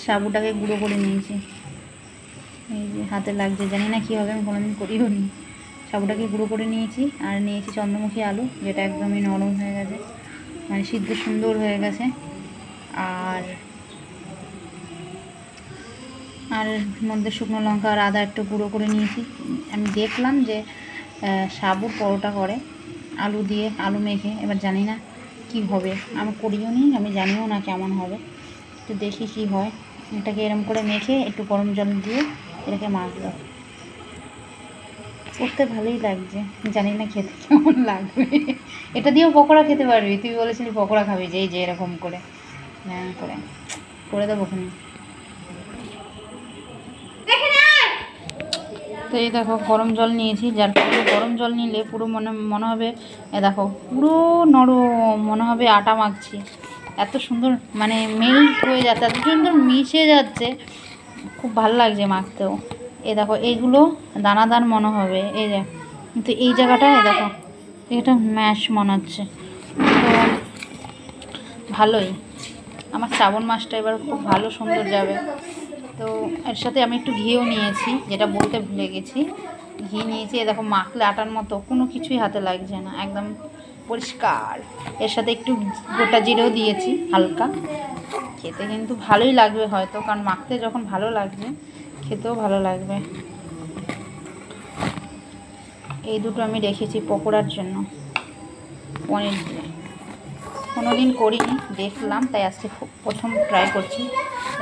সাবুটাকে গুঁড়ো করে নিয়েছি, এই যে হাতে লাগছে, জানি না কী হবে, আমি কোনোদিন করিও নি। সাবুটাকে গুঁড়ো করে নিয়েছি, আর নিয়েছি চন্দ্রমুখী আলু, যেটা একদমই নরম হয়ে গেছে, মানে সিদ্ধ সুন্দর হয়ে গেছে। আর আর মধ্যে শুকনো লঙ্কা আর আদা একটু গুঁড়ো করে নিয়েছি। আমি দেখলাম যে সাবুর পরোটা করে আলু দিয়ে, আলু মেখে, এবার জানি না কি হবে, আমি করিও নি, আমি জানিও না কেমন হবে, তো দেখি কি হয়। এটাকে এরম করে মেখে একটু গরম জল দিয়ে এটাকে মাখবো। করতে ভালোই লাগছে, জানি না খেতে কেমন লাগবে। এটা দিয়েও পকোড়া খেতে পারবি, তুই বলেছিলি পকোড়া খাবি, যে এই যে এরকম করে করে দেবো ওখানে। তো এই দেখো গরম জল নিয়েছি, যার ফলে গরম জল নিলে পুরো মনে হবে, দেখো পুরো নরম, মনে হবে আটা মাখছি, এত সুন্দর মানে মেল্ট হয়ে যাচ্ছে, এত সুন্দর মিশে যাচ্ছে, খুব ভালো লাগছে মাখতেও। দেখো এইগুলো দানাদার মনে হবে, এই যে, কিন্তু এই জায়গাটায় দেখো এটা ম্যাশ মনে হচ্ছে। তো ভালোই, আমার শ্রাবণ মাসটা এবার খুব ভালো সুন্দর যাবে। তো এর সাথে আমি একটু ঘিও নিয়েছি, যেটা বলতে ভুলে গেছি, ঘি নিয়েছি। দেখো মাখলে আটার মতো, কোনো কিছুই হাতে লাগছে না, একদম পরিষ্কার। এর সাথে একটু গোটা জিরেও দিয়েছি হালকা, খেতে কিন্তু ভালোই লাগবে হয়তো, কারণ মাখতে যখন ভালো লাগবে খেতেও ভালো লাগবে। এই দুটো আমি রেখেছি পকোড়ার জন্য, পনির দিয়ে কোনোদিন করিনি, দেখলাম তাই আজকে প্রথম ট্রাই করছি।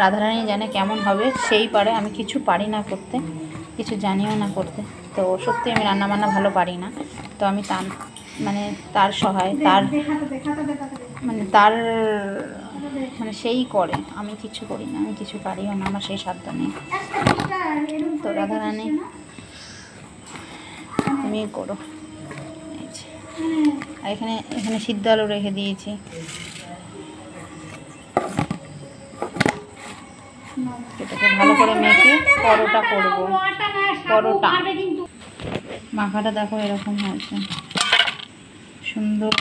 রাধারানী জানে কেমন হবে, সেই পারে, আমি কিছু পারি না করতে, কিছু জানিও না করতে। তো সত্যি আমি রান্নাবান্না ভালো পারি না, তো আমি তার সহায়, তার সেই করে, আমি কিছু করি না, আমি কিছু পারিও না, আমার সেই সাধ্য নেই। তো রাধারানী তুমি করো। আর এখানে সিদ্ধ আলু রেখে দিয়েছি, এটাকে ভালো করে মেখে পরোটা করব। পরোটা মাখাটা দেখো এরকম হয়েছে, সুন্দর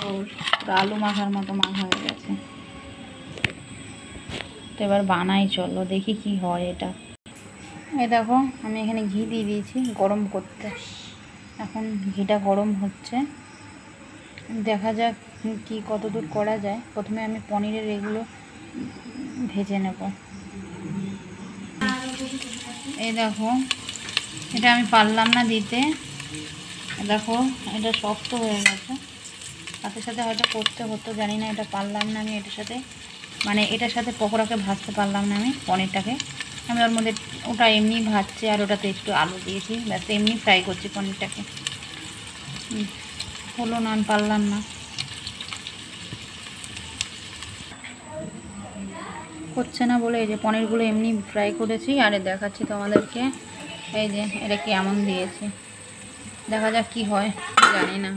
আলু মাখার মতো মাখা হয়ে গেছে। তো এবার বানাই, চলো দেখি কি হয় এটা। এই দেখো আমি এখানে ঘি দিয়ে দিয়েছি গরম করতে, এখন ঘিটা গরম হচ্ছে, দেখা যাক কি কতদূর করা যায়। প্রথমে আমি পনিরের এগুলো ভেজে নেব। এই দেখো এটা আমি পারলাম না দিতে, দেখো এটা শক্ত হয়ে গেছে, সাথে সাথে হয়তো করতে হতো, জানি না, এটা পারলাম না আমি এটার সাথে পকোড়াকে ভাজতে পারলাম না আমি পনিরটাকে। আমি ওর মধ্যে ওটা এমনি ভাজছে, আর ওটাতে একটু আলু দিয়েছি, ব্যাস এমনি ফ্রাই করছি পনিরটাকে, হলো না, আমি পারলাম না, হচ্ছে না বলে এই যে পনিরগুলো এমনি ফ্রাই করেছি, আর দেখাচ্ছি তোমাদেরকে, এই যে এটা কেমন দিয়েছি, দেখা যাক কি হয়, জানি না।